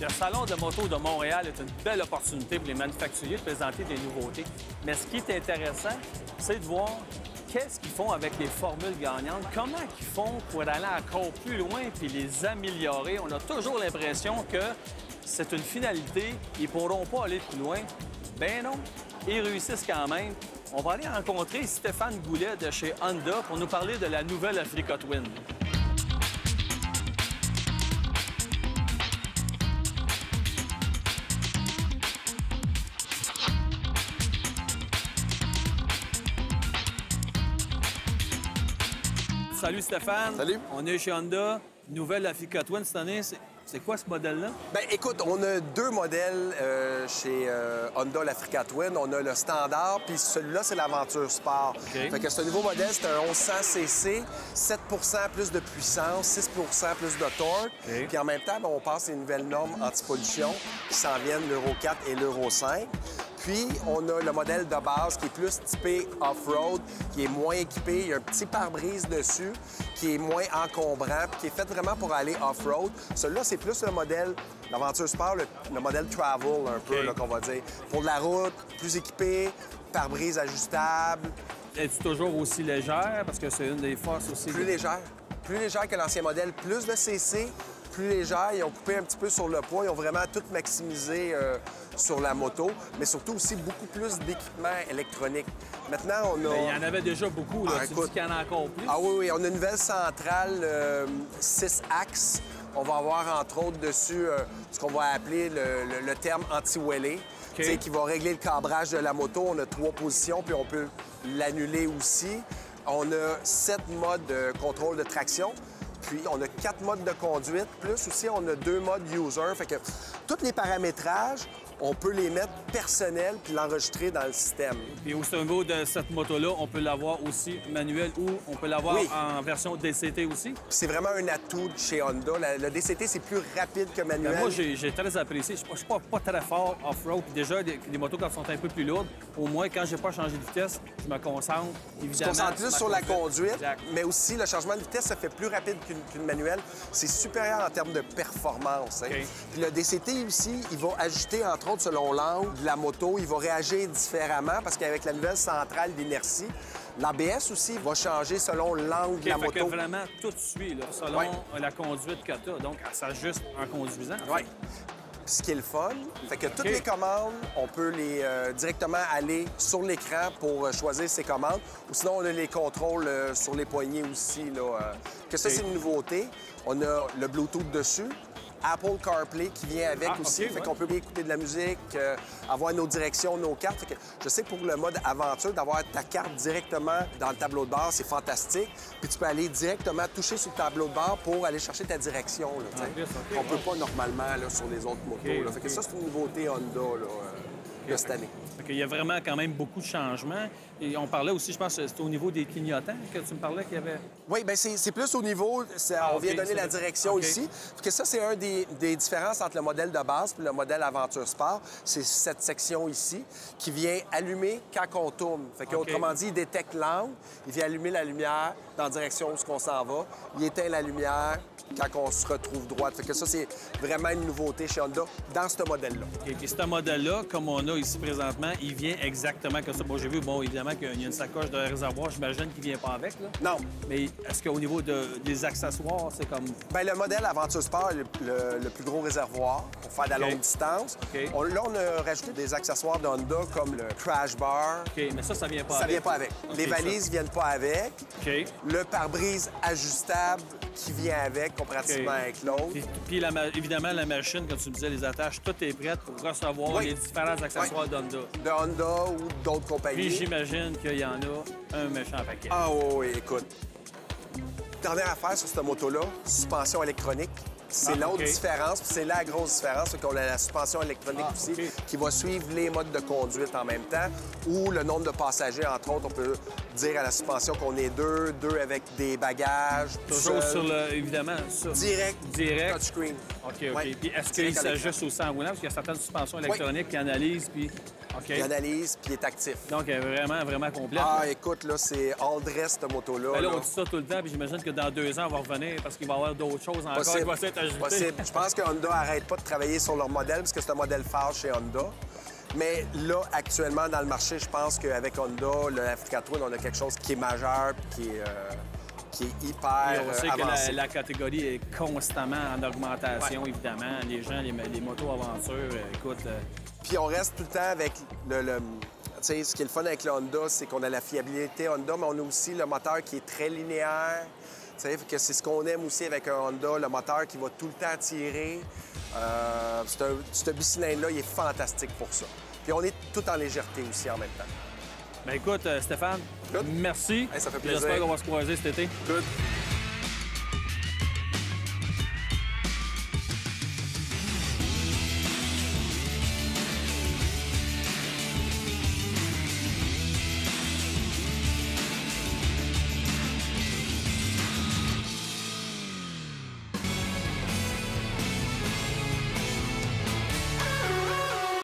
Le Salon de moto de Montréal est une belle opportunité pour les manufacturiers de présenter des nouveautés. Mais ce qui est intéressant, c'est de voir qu'est-ce qu'ils font avec les formules gagnantes, comment ils font pour aller encore plus loin puis les améliorer. On a toujours l'impression que c'est une finalité, ils ne pourront pas aller plus loin. Ben non, ils réussissent quand même. On va aller rencontrer Stéphane Goulet de chez Honda pour nous parler de la nouvelle Africa Twin. Salut Stéphane. Salut. On est chez Honda. Nouvelle Africa Twin cette année. C'est quoi ce modèle-là? Bien, écoute, on a deux modèles chez Honda, l'Africa Twin. On a le standard, puis celui-là, c'est l'Aventure Sport. OK. Fait que ce nouveau modèle, c'est un 1100 cc, 7 plus de puissance, 6 plus de torque. OK. Puis en même temps, ben, on passe les nouvelles normes anti-pollution qui s'en viennent, l'Euro 4 et l'Euro 5. Puis, on a le modèle de base qui est plus typé off-road, qui est moins équipé. Il y a un petit pare-brise dessus, qui est moins encombrant, puis qui est fait vraiment pour aller off-road. Celui-là, c'est plus le modèle, l'Aventure Sport, le modèle travel, un peu, OK. là, qu'on va dire. Pour la route, plus équipé, pare-brise ajustable. Es-tu toujours aussi légère? Parce que c'est une des forces aussi. Plus légère. Plus légère que l'ancien modèle. Plus de CC, plus légère. Ils ont coupé un petit peu sur le poids. Ils ont vraiment tout maximisé sur la moto, mais surtout aussi beaucoup plus d'équipements électroniques. Maintenant, on a... Mais il y en avait déjà beaucoup, là. Ah, Tu écoute. dis qu'il y en a encore plus? Ah oui, on a une nouvelle centrale 6 axes. On va avoir, entre autres, dessus ce qu'on va appeler le terme anti-wellé, qui va régler le cabrage de la moto. On a 3 positions, puis on peut l'annuler aussi. On a 7 modes de contrôle de traction. Puis, on a 4 modes de conduite. Plus aussi, on a 2 modes user. Fait que tous les paramétrages, on peut les mettre personnels puis l'enregistrer dans le système. Et au niveau de cette moto-là, on peut l'avoir aussi manuel ou on peut l'avoir Oui. en version DCT aussi? Puis c'est vraiment un atout de chez Honda. Le DCT, c'est plus rapide que manuel. Ben, moi, j'ai très apprécié. Je ne suis pas très fort off-road. Puis déjà, les motos, quand elles sont un peu plus lourdes, au moins, quand j'ai pas changé de vitesse, je me concentre, Tu évidemment. te concentres plus sur la conduite, Exact. mais aussi le changement de vitesse, ça fait plus rapide qu'une manuelle. C'est supérieur en termes de performance. Hein. OK. Puis le DCT aussi, il va ajuster, entre autres, selon l'angle de la moto. Il va réagir différemment parce qu'avec la nouvelle centrale d'inertie, l'ABS aussi va changer selon l'angle de la Fait que moto. vraiment, tout suit, là, selon Ouais. la conduite que tu as. Donc, elle s'ajuste en conduisant. en fait. Oui. Ce qui est le fun, fait que toutes les commandes, on peut les directement aller sur l'écran pour choisir ses commandes. Ou sinon, on a les contrôles sur les poignées aussi. Là, que ça, OK. c'est une nouveauté. On a le Bluetooth dessus. Apple CarPlay qui vient avec aussi. OK, Fait ouais. qu'on peut bien écouter de la musique, avoir nos directions, nos cartes. Fait que je sais que pour le mode aventure, d'avoir ta carte directement dans le tableau de bord, c'est fantastique. Puis tu peux aller directement toucher sur le tableau de bord pour aller chercher ta direction. Là, tu sais. plus, OK, On peut pas normalement là, sur les autres motos. OK, là. Fait que OK. ça, c'est une nouveauté Honda là, de cette année. Fait qu'il y a vraiment quand même beaucoup de changements. Et on parlait aussi, je pense, c'était au niveau des clignotants que tu me parlais qu'il y avait. Oui, bien, c'est plus au niveau... on vient OK, donner la c'est- direction OK. ici. Fait que ça, c'est un des différences entre le modèle de base et le modèle Aventure Sport. C'est cette section ici qui vient allumer quand on tourne. Fait que, OK. autrement dit, il détecte l'angle, il vient allumer la lumière dans la direction où on s'en va. Il éteint la lumière quand on se retrouve droite. Fait que ça, c'est vraiment une nouveauté chez Honda dans ce modèle-là. Et puis, ce modèle-là, comme on a ici présentement, il vient exactement comme ça. Bon, j'ai vu, bon, évidemment, qu'il y a une sacoche de réservoir, j'imagine, qui vient pas avec, là. Non. Mais est-ce qu'au niveau des accessoires, c'est comme... Bien, le modèle Aventure Sport est le plus gros réservoir pour faire de la OK. longue distance. OK. Là, on a rajouté des accessoires de Honda comme le crash bar. OK, mais ça vient pas Ça avec. vient pas avec. OK, Les valises viennent pas avec. OK. Le pare-brise ajustable qui vient avec, comparativement OK. avec l'autre. Puis évidemment, la machine, comme tu me disais, les attaches, tout est prêt pour recevoir Oui. les différents accessoires d'Honda. De Honda ou d'autres Puis compagnies. j'imagine qu'il y en a un méchant paquet. Ah oui, écoute. Dernière affaire sur cette moto-là, suspension électronique. C'est l'autre OK. différence, puis c'est la grosse différence, c'est qu'on a la suspension électronique Ah, aussi, OK. qui va suivre les modes de conduite en même temps, ou le nombre de passagers, entre autres, on peut dire à la suspension qu'on est deux avec des bagages, Toujours seul, sur le... Évidemment, ça. direct, touchscreen. OK, OK. Ouais. Puis est-ce qu'il Direct à l'écran. s'ajuste aussi en roulant? Parce qu'il y a certaines suspensions électroniques qui analysent, puis... OK. Il analyse, puis il est actif. Donc, elle est vraiment, vraiment complète. Ah, écoute, là, c'est all-dress, cette moto-là. Ben là, là. on dit ça tout le temps, puis j'imagine que dans 2 ans, on va revenir parce qu'il va y avoir d'autres choses encore Possible. qui vont être ajouter. Possible. Je pense que Honda n'arrête pas de travailler sur leur modèle, parce que c'est un modèle phare chez Honda. Mais là, actuellement, dans le marché, je pense qu'avec Honda, le F4 Twin, on a quelque chose qui est majeur puis qui est hyper Et on sait avancé. que la catégorie est constamment en augmentation, évidemment. Les gens, les motos aventures, écoute... Puis on reste tout le temps avec le tu sais, ce qui est le fun avec le Honda, c'est qu'on a la fiabilité Honda, mais on a aussi le moteur qui est très linéaire. Tu sais, que c'est ce qu'on aime aussi avec un Honda, le moteur qui va tout le temps tirer. Ce bicylindre-là, il est fantastique pour ça. Puis on est tout en légèreté aussi en même temps. Bien, écoute, Stéphane, Good. merci. Hey, ça fait plaisir. J'espère qu'on va se croiser cet été. Good.